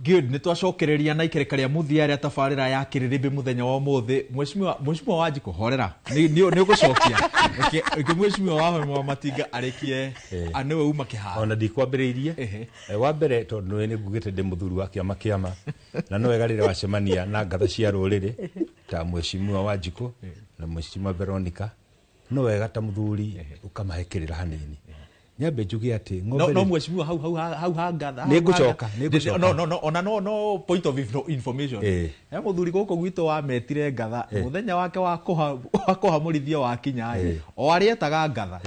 Good, nitwacokereria na ikerekaria muthia ria tabarira ya Kĩrĩrĩmbĩ muthenya wa umuthi. Mheshimiwa Wanjikũ horera. Ni ugucokia. Mheshimiwa wa Matinga arekie aniwe uma kiharo. Ona ndikwambĩrĩirie. Wa mbere tondu ni ngugite ndi muthuri wa kiama na no wega rĩrĩa wacemania na ngatha cia rũrĩrĩ ta Mheshimiwa Wanjikũ na Mheshimiwa Veronica, no wega ta muthuri ukamahekerera hanini. Nyambe njuge ati ng'ombe no Mheshimiwa hau ngatha nigucoka no point of information muthuri guko gwito wa metire ngatha muthenya wake wa kuhamurithia wa kinya o arietaga ngatha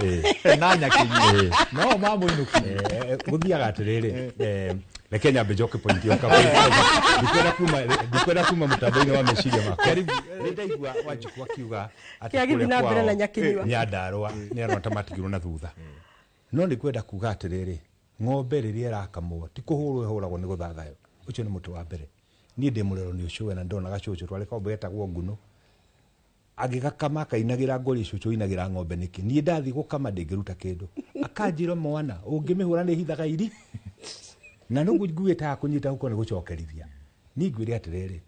na nyakinyi no mamuinuki guthiaga atiriri reke nyambe njoke point yo ndikwenda kuma mutambo-ini wa meciria makwa ndaigua Wanjikũ akiuga ati Nyandarũa ni arota matigirwo na thutha. No ni kwenda kuga atiriri ng'ombe riria irakamwo ti kuhurwo ihuragwo ni guthathayo. Ucio ni muti wa mbere. Ni ndi murero ni ucio na ndona gacucu twari kombe getagwo Nguno agigakama akainagira ngori cucu inagira ng'ombe niki ni ndathi gukama ndingiruta kindu akanjira mwana ungimihura ni hithaga iri na nugu nguita kunyita huko ni gucokerithia. Ni ngwire atiriri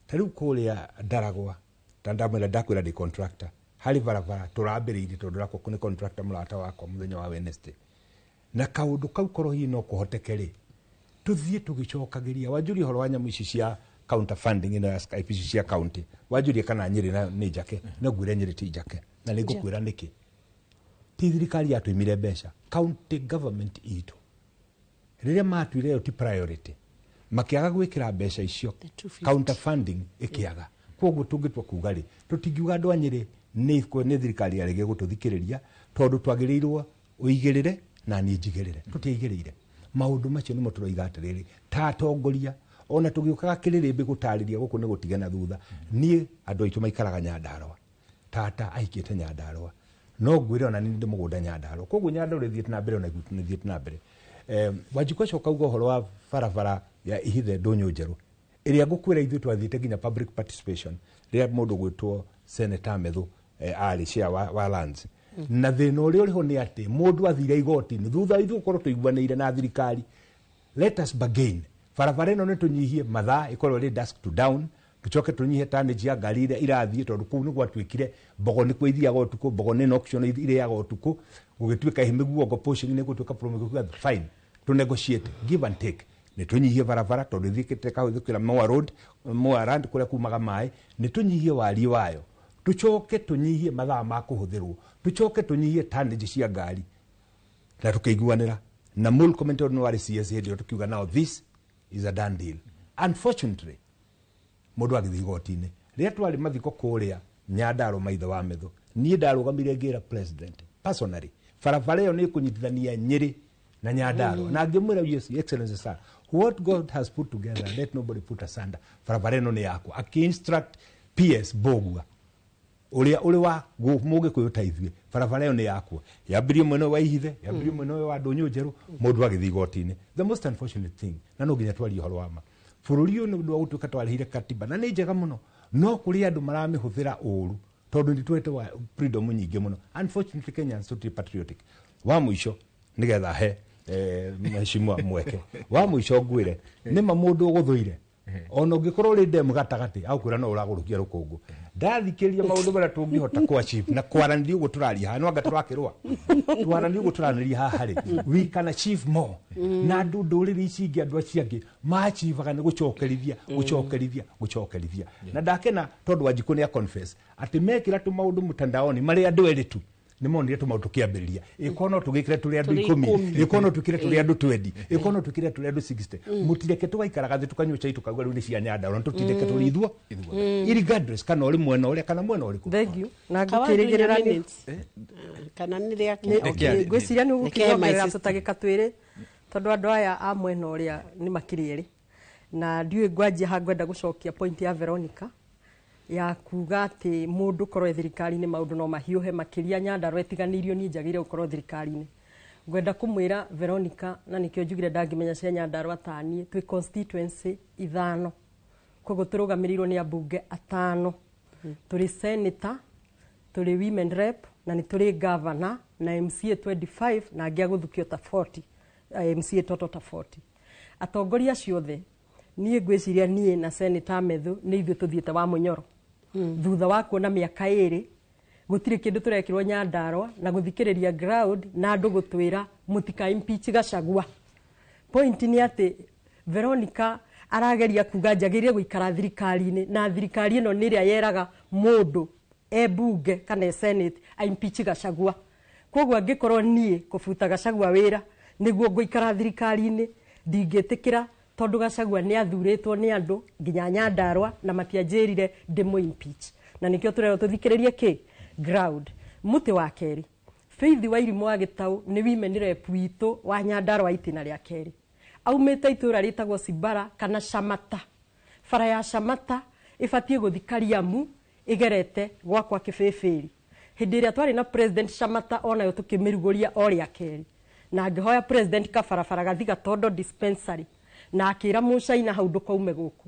tariu kuria Ndaragwa tandamwira ndakwira ndi contractor hari barabara turambiririe tondu rako kuni contractor murata wakwa muthenya wa Wednesday na kaundu kau koro hi no kuhotekeri tuthie tugicokagiria wanjuri horo wa nyamu ici cia counter funding ina Skype ici cia county wanjuri kana Nyeri na ni njake na gwire Nyeri ti njake na ni ngukwira niki ti thirikari yatwimire mbeca county government itu riria matwire yo ti priority makiaga gwikira mbeca icio counter funding ikiaga koguo tungitwa kuga ri tutingiuga andu a Nyeri ni thirikari yarege gututhikiriria tondu twagirirwo uigirire na ni njigirire tutiigirire maundu macio ni muturoiga atiriri ta atongoria ona tugiukaga Kĩrĩrĩmbĩ gutariria guku ni gutigana thutha ni andu aitu maikaraga Nyandarũa tata aikite Nyandarũa no ngwire ona ni ndi mugunda Nyandarũa koguo Nyandarũa thiete na mbere ona gutu ni thiete na mbere Wanjikũ coka ugo horo wa barabara ya ihithe ndunyu njeru iria ngukwira ithu twathiite nginya public participation ria mundu gwitwo Senator Methu ali cia wa lands na thina uri uriho ni ati mundu athire igoti ni thutha ithu ukorwo tuiguanire na thirikari. Let us bargain barabara ino ni tunyihie mathaa ikorwo ri dusk to down tucoke tunyihie tonnage ya ngari iria irathie tondu kuu ni gwatwikire mbogo ni kwithiaga utuku mbogo ni auction iriaga utuku gugitwika himiguo go portion ni gutwika promise fine to negotiate give and take ni tunyihie barabara tondu thikite kahuthukira Moa Road kuria kumaga mai ni tunyihie wari wayo tucoke tunyihie mathaa ma kuhuthirwo tucoke tunyihie tonnage cia ngari na tukaiguanira na mul commentator no wari CS ndio tukiuga now this is a done deal. Unfortunately mundu agithi gotine ria twari mathiko kuria Nyandarũa maithe wa Methu nie ndarugamire ngira president personally barabara yo ni kunyitithania Nyeri na Nyandarũa na ngimwira yes excellency sir what God has put together let nobody put asunder. Barabara ino ni yakwa aki-instruct PS Bogua uria uri wa muge kuyuta ithue barabara yo ni yakwa yambirie mweno wa ihithe yambirie mweno wa ndunyu njeru mundu agithi gotine. The most unfortunate thing na no nginya twari horo wama bururi uyu ndu gutuka twarihire katiba na ni njega muno no kuri andu maramihuthira uru tondu ndi twete wa freedom nyingi muno. Unfortunately Kenyans too patriotic. Wa muico nigetha he Mheshimiwa mweke wa muico ngwire nima mundu guthuire ona ungikorwo ri ndem gatagati aukwira no uragurukia rukungu ndathikiria maundu bara tungihota kwa chief na kwaranĩria uguo turaria ha no anga turakirwa twaranĩria uguo turanĩria ha hari we can achieve more na ndurĩrĩ ici ingĩ andu acio angĩ machivaga ni gucokerithia na ndakena tondu Wanjikũ ni confess ati mekira tu maundu mutandaoni mari andu eritu ni monire tu maundu kiambiriria ikono tugikire turi andu 10 ikono tukire turi andu 20 ikono tukire turi andu 60 mutireke tugaikaraga thi tukanywa chai tukagwa riu ni cia Nyandarũa tutindeke turi ithua irregardless kana uri mwena uri kana mwena uri thank you na ngukirigirira ni kana ni ria ngwiciria ni ugukirigirira tutagika twiri tondu andu aya a mwena uria ni makirieri na ndiwe ngwanjia hangwenda gucokia point ya Veronica ya kuga ati mundu korwo thirikari ni maundu no mahiuhe makiria Nyandarũa etiganirio ni njagire gukorwo thirikari ni ngwenda kumwira Veronica na nikio njugire ndangimenya cia Nyandarũa tani twi constituency 5 kogo turugamirirwo ni abunge 5 turi senator turi women rep na ni turi governor na MCA 25 na ngia guthukio ta 40 MCA toto ta 40 atongoria ciothe niĩ ngwĩciria niĩ na Senator Methu nĩ ithuĩ tũthiĩte wa mũnyoro thutha wa kuona mĩaka 2 gũtirĩ kĩndũ tũrekĩrwo Nyandarua na gũthikĩrĩria ground na andũ gũtwĩra mũtika impeach Gachagua. Point nĩ atĩ Veronica arageria kuga njagĩrĩire gũikara thirikari-inĩ na thirikari ĩno nĩ ĩrĩa yeraga mũndũ bunge kana Senate impeach Gachagua. Koguo angĩkorwo niĩ kũbuta Gachagua wĩra nĩguo ngũikara thirikari-inĩ ndingĩtĩkĩra, tondũ Gachagua nĩ athurĩtwo nĩ andũ nginya Nyandarua na matianjĩrire ndĩmũ impeach. Na nĩkĩo tũrero tũthikĩrĩrie kĩ ground. Mũtĩ wa kerĩ, Faith Wairimu wa Gĩtaũ nĩ women rep witũ wa Nyandarua itina rĩa kerĩ. Aumĩte itũra rĩtagwo Cibara kana Shamata. Bara ya Shamata ĩbatie gũthikaria mu igerete gwakwa Kĩbĩbĩri. Hĩndĩ ĩrĩa twarĩ na President Shamata onayo tũkĩmĩrugũria orĩa kerĩ. Na ngĩhoya President kabarabara gathi Gatondo dispensary na akĩra mũcaina hau ndũkaume gũkũ.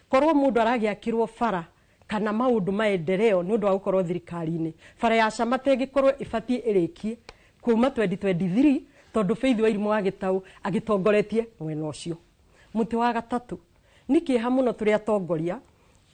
Korwo mũndũ aragĩakĩrwo bara kana maũndũ maendeleo nĩ ũndũ wa gũkorwo thirikari-inĩ, bara ya Shamata ĩgĩkorwo ĩbatie ĩrĩkie kuma 2023 tondũ Faith Wairimu wa Gĩtaũ agĩtongoretie mwena ũcio. Mũtĩ wa gatatũ, nĩ kĩeha mũno tũrĩ atongoria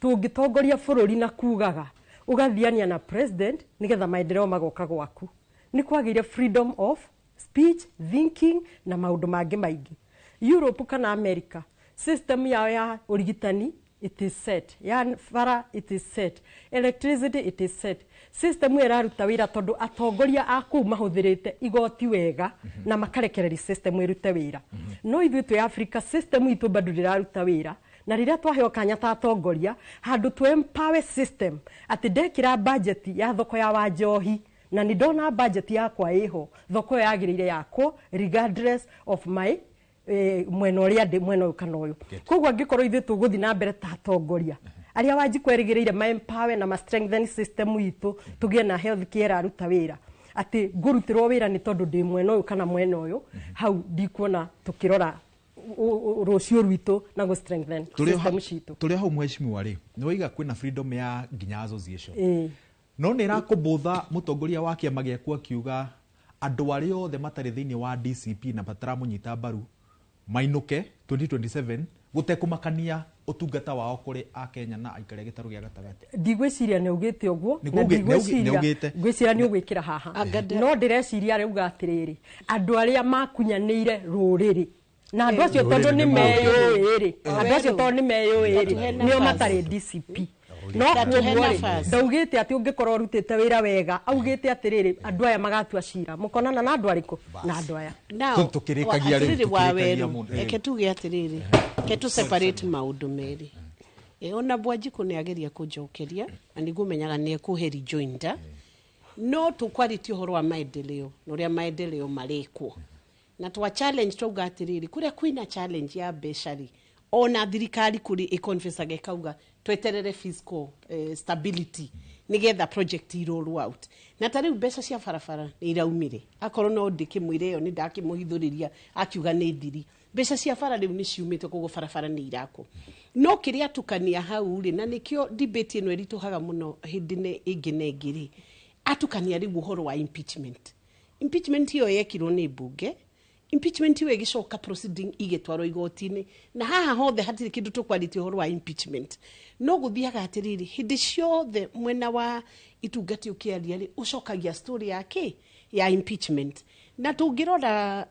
tũngĩtongoria bũrũri na kugaga ũgathiania na president nĩgetha maendeleo magoka gwaku. Nĩ kwagĩire freedom of speech, thinking na maũndũ mangĩ maingĩ. Europe kana America system yao ya urigitani it is set, ya bara it is set, electricity it is set. System ĩraruta wĩra tondũ atongoria a kũu mahũthĩrĩte igoti wega na makarekereria system ĩrute wĩra. No ithuĩ twĩ Africa system itũ bado ndĩraruta wĩra, na rĩrĩa twaheo kanya ta atongoria handũ tu empower system atĩ ndekĩra budget ya thoko ya Wanjohi na nĩ ndona budget yakwa ĩho, thoko yagĩrĩire yakwo regardless of my mwena ũrĩa ndĩ mwena ũyũ kana ũyũ. Koguo angĩkorwo ithuĩ tũgũthiĩ na mbere ta atongoria arĩa Wanjikũ erĩgĩrĩire ma empower na ma strengthen system itũ, tũgĩe na health care aruta wĩra atĩ ngũrutĩrwo wĩra nĩ tondũ ndĩ mwena ũyũ kana mwena ũyũ, hau ndikuona tũkĩrora rũciũ rwitũ na go strengthen system citũ. Tũrĩ hau mheshimiwa rĩ, nĩ waiga kwĩna freedom ya nginya association. No nĩ rakũbũtha mũtongoria wa kĩama gĩaku akiuga andũ arĩa othe matarĩ thĩinĩ wa DCP na bataramũnyita mbaru mainũke 2027 gũtekũmakania ũtungata wao kũrĩ a Kenya na aikare gĩtarũ gĩa gatagatĩ. Ndigwĩciria nĩ ugĩte ũguo, ngwĩciria nĩ ũgwĩkĩra haha. No ndĩreciria arauga atĩrĩrĩ, andũ arĩa makunyanĩire rũrĩrĩ na andũ acio tondũ nĩ meyũĩ, andũ acio tondũ nĩ meyũĩ nĩo matarĩ DCP. No kuoguo ndaugĩte atĩ ũngĩkorwo ũrutĩte wĩra wega, augĩte atĩrĩrĩ andũ aya magatua cira. Mũkonana na andũ arĩkũ? Na andũ aya. Tũkĩrĩkagia rĩu eke tuge atĩrĩrĩ, ke tu separate maũndũ merĩ. Ona Wanjikũ nĩ ageria kũnjokeria na nĩguo menyaga nĩ ekũhe rejoinder. No tũkwarĩtie ũhoro wa maendeleo na ũrĩa maendeleo marĩkwo. Na twa challenge twauga atĩrĩrĩ, kũrĩa kwĩna challenge ya mbeca-rĩ, ona thirikari kũrĩ ĩconfessaga ĩkauga tweterere fiscal stability nigetha project roll out. Na tarĩu mbeca cia barabara nĩ iraumire. Akorwo no ndĩkĩmwĩre yo nĩ ndakĩmũhithũrĩria akiuga nĩ thiri. Mbeca cia bara rĩu nĩ ciumĩte koguo barabara nĩ irakwo. No kĩrĩa atukania hau-rĩ, na nĩkĩo debate ĩno ĩritũhaga mũno hĩndĩ ĩngĩ na ĩngĩ-rĩ, atukania rĩu ũhoro wa impeachment. Impeachment ĩyo yekirwo nĩ mbunge. Impeachment iwe ĩgĩcoka proceeding igĩtwarwo igoti-inĩ, na haha hothe hatirĩ kĩndũ tũkwarĩtie ũhoro wa impeachment. No gũthiaga atĩrĩrĩ, hĩndĩ ciothe mwena wa itungati ũkĩaria-rĩ ũcokagia story yake ya impeachment. Na tũngĩrora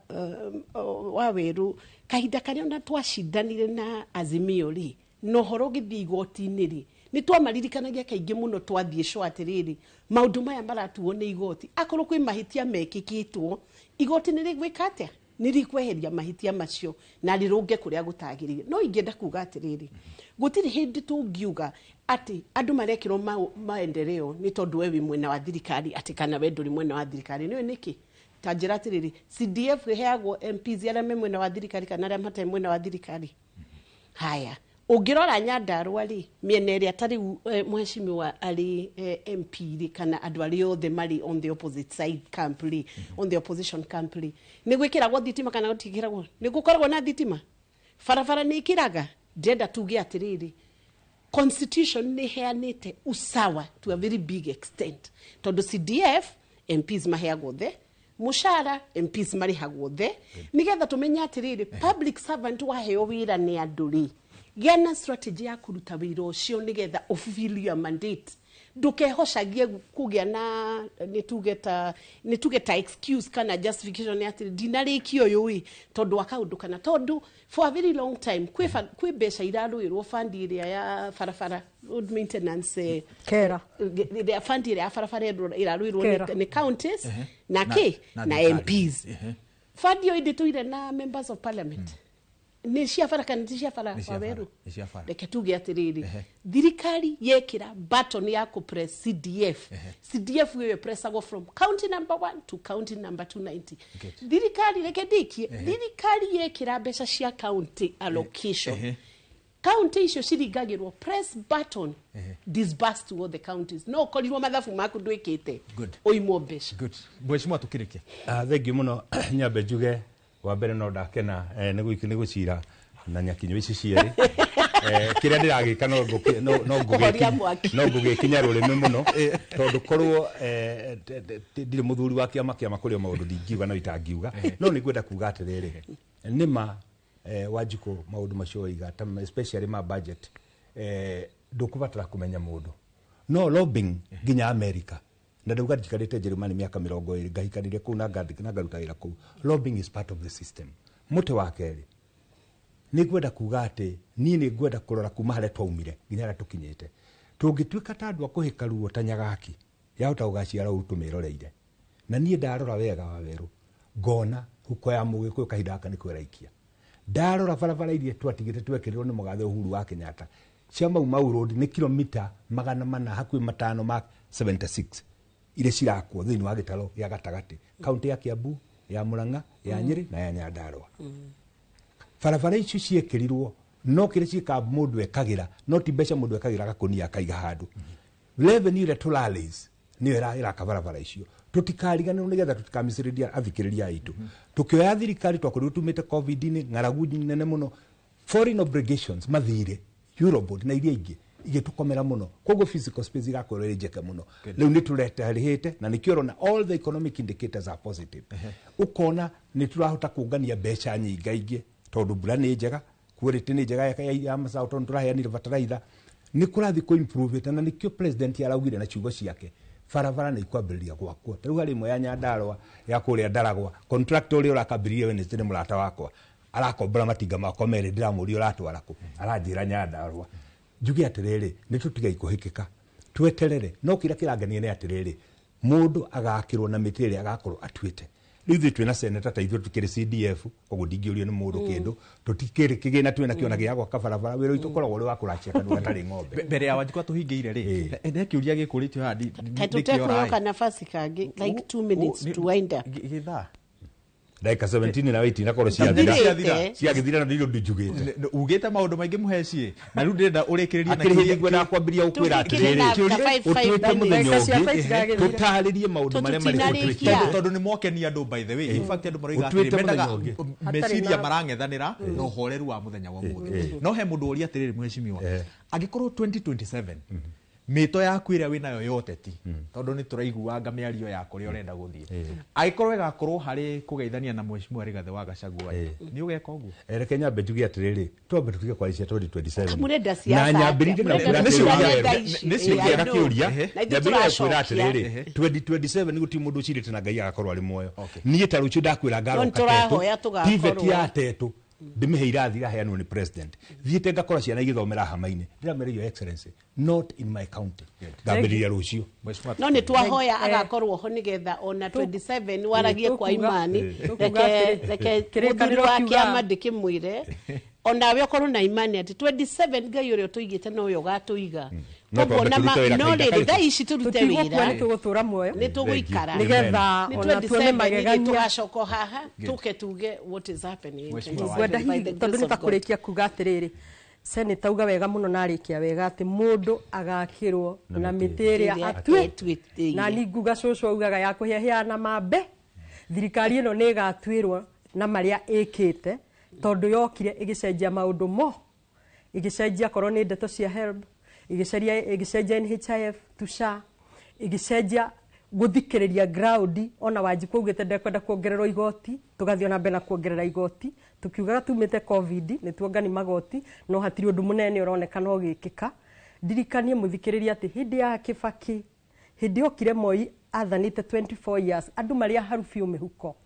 Waweru kahinda karĩa ona twacindanire na Azimio-rĩ, no ũhoro ũgĩthiĩ igoti-inĩ-rĩ, nĩ twamaririkanagia kaingĩ mũno twathiĩ show atĩrĩrĩ, maũndũ maya maratuo nĩ igoti. Akorwo kwĩ mahĩtia mekĩkĩtwo, igoti nĩ rĩgwĩka atĩa? Nĩ rĩkweheria mahĩtia macio na rĩrũnge kũrĩa gũtagĩrĩire. No ingĩenda kuga atĩrĩrĩ, gũtirĩ hĩndĩ tũngiuga atĩ andũ marekĩrwo maendeleo nĩ tondũ we wĩ mwena wa thirikari atĩ kana we ndũrĩ mwena wa thirikari. Nĩwe nĩkĩ? Ta njĩra atĩrĩrĩ, CDF ĩheagwo MPs arĩa me mwena wa thirikari kana arĩa matarĩ mwena wa thirikari. Haya, ũngĩrora Nyandarua-rĩ, mĩena ĩrĩa tarĩu mheshimiwa arĩ MP-rĩ kana andũ arĩa othe marĩ on the opposite side camp-rĩ, on the opposition camp-rĩ, nĩ gwĩkĩragwo thitima kana gũtigĩragwo? Nĩ gũkoragwo na thitima? Barabara nĩ ikĩraga? Ndĩrenda tuge atĩrĩrĩ, constitution nĩ heanĩte usawa to a very big extent. Tondũ CDF MPs maheagwo the mũcara MPs marĩhagwo the, nĩgetha tũmenye atĩrĩrĩ public servant waheo wĩra nĩ andũ-rĩ, gĩa na strategy ya kũruta wĩra ũcio nĩgetha fulfill your mandate ndukehocagie kũgĩa na nĩtugeta excuse kana justification ya atĩ ndinarĩkia ũyũ tondũ wa kaũndũ kana tondũ for a very long time kwĩ mbeca irarũĩrwo fund ĩrĩa ya barabara road maintenance kera fund ĩrĩa ya barabara irarũĩrwo nĩ counties na MPs fund ĩyo ĩndĩtũire na members of parliament ni ciafara kana ti ciafara waweru reke tuge atiriri thirikari yekira button ya ku press CDF we press go from county number 1 to county number 290 thirikari reke dikie thirikari yekira mbeca cia county allocation county icio cirigagirwo press button disbursed to all the counties no korirwo mathabu maku ndwikite oimo mbeca good mheshimiwa tukirikia thank you muno nyambe njuge wa mbere no ndakena nĩ gũcira na nyakinyo ici cierĩ kĩrĩa ndĩragĩka no ngũgĩkinya rũrĩmĩ mũno tondũ korwo ndirĩ mũthuri wa kĩama kũrĩa maũndũ ndingiuga na itangiuga no nĩ ngwenda kuuga atĩrĩrĩ nĩma Wanjikũ maũndũ macio iga especially ma budget ndũkũbatara kũmenya mũndũ no lobbying nginya America na ndauga njikarĩte Jerumani mĩaka 20 ngahikanire kũu na ngaruta wĩra kũu lobbying is part of the system mũtĩ wa kerĩ nĩ ngwenda kuuga atĩ niĩ nĩ ngwenda kũrora kuma harĩa twaumire nginya harĩa tũkinyĩte tũngĩtuĩka ta andũ a kũhĩka ruo ta nyagaki yahota gũgaciara ũru tũmĩroreire na niĩ ndarora wega wa werũ ngona huko ya Mũgĩkũyũ kahinda gaka nĩ kwĩraikia ndarora barabara iria twatigĩte twekĩrĩrwo nĩ mũgathe Uhuru wa Kenyatta cia Mau Road nĩ kilomita 400 hakuhĩ 576 ile cirakwo thĩinĩ wa gĩtaro gĩa gatagatĩ kaunti ya Kiambu ya Murang'a ya Nyeri na ya Nyandarua barabara icio ciekĩrirwo no kĩrĩa ciĩka mũndũ ekagĩra no ti mbeca mũndũ ekagĩra gakũnia akaiga handũ revenue ile tulalis nĩyo ĩraka barabara icio tũtikariganĩrwo nĩgetha tũtikamicĩrĩria athikĩrĩria aitũ tukioya thirikari twakorirwo tumĩte covid-inĩ ng'aragu nene mũno foreign obligations mathire Eurobond na iria ingĩ igĩtũkomera mũno koguo physical space igakorwo ĩrĩ njeke mũno rĩu nĩ tũretarĩhĩte na nĩkĩo rona all the economic indicators are positive ukona nĩ tũrahota kũngania mbeca nyingaingĩ tondũ mbura nĩ njega quality nĩ njega ya masaũ tondũ tũraheanire bataraitha nĩ kũrathi kũ improve na nĩkĩo president araugire na ciugo ciake barabara nĩ ikwambĩrĩria gwakwo rĩu harĩ imwe ya Nyandarua ya kũrĩa Ndaragwa contractor ũrĩa ũrakambĩrĩria Wednesday nĩ mũrata wakwa arakombora matinga makwa merĩ ndiramũria ũratwara kũ aranjĩra Nyandarua njuge atĩrĩrĩ nĩ tũtigai kũhĩkĩka tweterere no kĩrĩa kĩrangenia nĩ atĩrĩrĩ mũndũ agakĩrwo na mĩtĩ ĩrĩa agakorwo atuĩte rĩu twĩ na seneta ta ithuĩ tukĩrĩ CDF ũguo ndingĩũrio nĩ mũndũ kĩndũ tũtikĩrĩ kĩgĩna twĩna kĩona gĩa gwaka barabara wĩra witũ ũkoragwo ũrĩ wa kũracia kandu gatarĩ ng'ombe mbere ya Wanjikũ tũhingĩire rĩ nĩ kĩũria gĩkũrĩtio haha tũtekũyoka nafasi kangĩ like 2 minutes to wind up gĩthaa dakika 17 na 18 nakorwo ciagithira na ndio ndijugite ugite maundu maingi muheci na riu ndenda urekererie na kĩrĩa ngwenda kwambĩria ũkwĩra atĩrĩrĩ ũtuĩte mũthenya ũngĩ tũtarĩrie maũndũ marĩa marĩ tondũ nĩ mwokenia andũ by the way in fact andũ maroiga atĩrĩrĩ mendaga meciria marang'ethanĩra na ũhoreru wa mũthenya wa mũthĩ no he mũndũ ũria atĩrĩrĩ mheshimiwa angĩkorwo 2027 mĩto yaku ĩrĩa wĩnayo yote ti tondũ nĩ tũraiguanga mĩario ya kũrĩa ũrenda gũthiĩ agĩkorwo ĩgakorwo harĩ kũgeithania na mheshimiwa Rigathĩ wa Gachagua nĩ ũgeka ũguo reke nyambe njuge atĩrĩrĩ twambe tũtige kwaria 2027 na nyambĩrĩrie na nĩciũria kĩũria nyambĩrĩrie kwĩra atĩrĩrĩ 2027 nĩ gũtirĩ mũndũ ũcirĩte na Ngai agakorwo arĩ muoyo niĩ ta rũciũ ndakwĩra ngaroka tivet ya tetu ndĩmĩhe irathi iraheanwo nĩ president thiĩte ngakora ciana igĩthomera hama-inĩ ndĩramere your excellency not in my county ngambĩrĩria rũciũ no nĩ twahoya agakorwo ho nĩgetha ona 27 waragie kwa imani reke mũthuri wa kĩama ndĩkĩmwĩre onawe okorwo na imani atĩ 27 Ngai ũrĩa ũtũigĩte no ũyũ gatũiga koguo no rĩrĩ thaa ici tũrute wĩra tũgũtũra muoyo nĩ tũgũikara nĩgetha ona tuone magegania tũgacoka haha tũke tuge what is happening ngwenda hihi tondũ nĩ takũrĩkia kuga atĩrĩrĩ seneta uga wega mũno na arĩkia wega atĩ mũndũ agakĩrwo na mĩtĩ ĩrĩa atue na ninguga cũcũ augaga ya kũheana mambe thirikari ĩno nĩ ĩgatuĩrwo na marĩa ĩkĩte tondũ yokire ĩgĩcenjia maũndũ mo ĩgĩcenjia korwo nĩ ndeto cia HELB ĩgĩcenjia NHIF TUSHA ĩgĩcenjia guthikiriria ground ona Wanjiku ugite ndekwenda kuongererwo igoti tugathio na mbere na kuongerera igoti tukiugaga tumite covid ni tuongani magoti no hatiri undu munene uronekana ugikika ndirikanie muthikiriria ati hindi ya Kibaki hindi okire Moi athanite 24 years andu maria harufi mihuko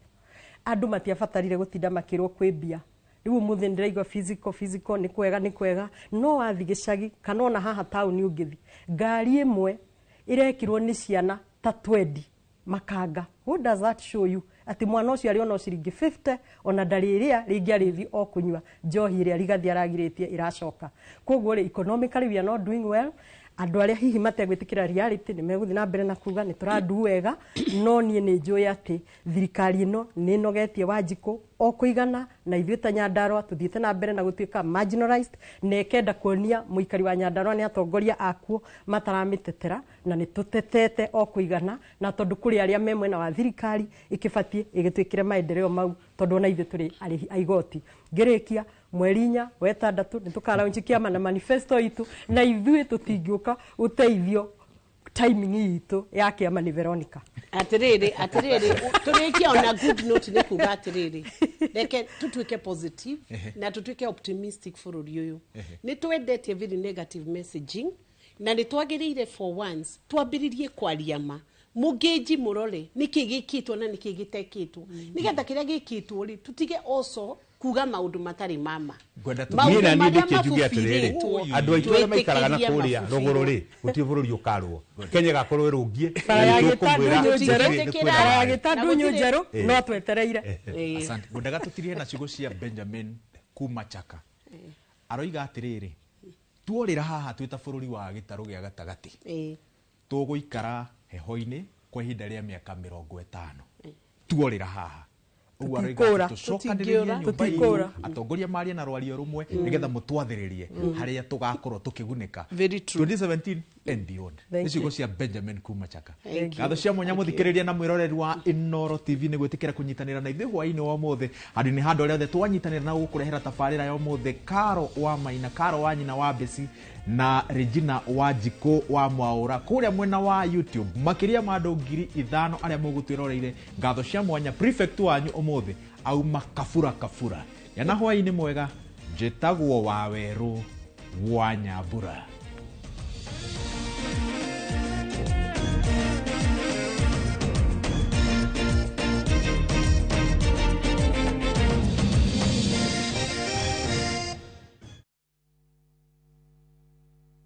andu matiabatarire gutinda makirwo kwibia riu muthi ndiraigwa physical ni kwega no wathi gicagi kana ona haha town ungithi ngari imwe irekirwo ni ciana ta 20 makanga. Who does that show you? Ati mwana ucio ari ona ciringi 50 ona ndariria ringi arithi o kunywa njohi iria rigathi aragiritie iracoka. Koguo economically we are not doing well. Andu aria hihi mategwitikira reality ni meguthi na mbere na kuga ni turandu wega no nie ni njui ati thirikari ino ni nogetie Wanjiku o kuigana na ithuĩ ta Nyandarua tuthiĩte na mbere na gutuĩka marginalized na ikenda kuonia muikari wa Nyandarua ni atongoria akuo mataramitetera na ni tutetete o kuigana na tondu kuri aria me mwena wa thirikari ikibatie igituĩkire maendeleo mau tondu ona ithuĩ turi arihi aigoti ngirikia mweri 4 wa 6 ni tukalaunchi kiama na manifesto itu na ithuĩ tutingiuka uteithio timing itu ya kiama ni Veronica atiriri turikia ona good note ni kuga atiriri reke tutuike positive na tutuike optimistic bururi uyu ni twendetie very negative messaging na ni twagiriire for once twambiririe kwariama mugeji murore niki gikitwo na niki gitekitwo nigetha kiria gikitwo ri tutige also kuga maundu matari mama maundu maria njugia atiriri andu aitu aria maikaraga na kuria ruguru ri gutie bururi ukarwo Kenya gakorwo irungie gitandunyu njeru no twetereire. Asante ngundaga tutirie na ciugo cia Benjamin kuma Chaka aroiga atiriri tuorira haha twita bururi wa gitaru gia gatagati tuguikara heho-ini kwa ihinda ria miaka 50 tuorira haha tutikora atongoria maria na rwario rumwe nigetha mutwathiririe haria tugakorwo tukigunika 2017 and beyond. Nicigo cia Benjamin kuma Chaka ngatho cia mwanya muthikiriria na mwiroreri wa Inoro TV ni gwitikira kunyitanira na ithui hwaini wa mothe hadi ni handu riothe twanyitanira na gukurehera tabarira ya mothe Karo wa Maina Karo wa nyina wa Besi na Regina Wanjiku wa Mwaura kuria mwena wa YouTube makiria mandu 5,000 aria mugutwiroreire ngatho cia mwanya prefect wanyu omothe auma kafura yana hwaini mwega njitagwo wa Weru wa Nyambura.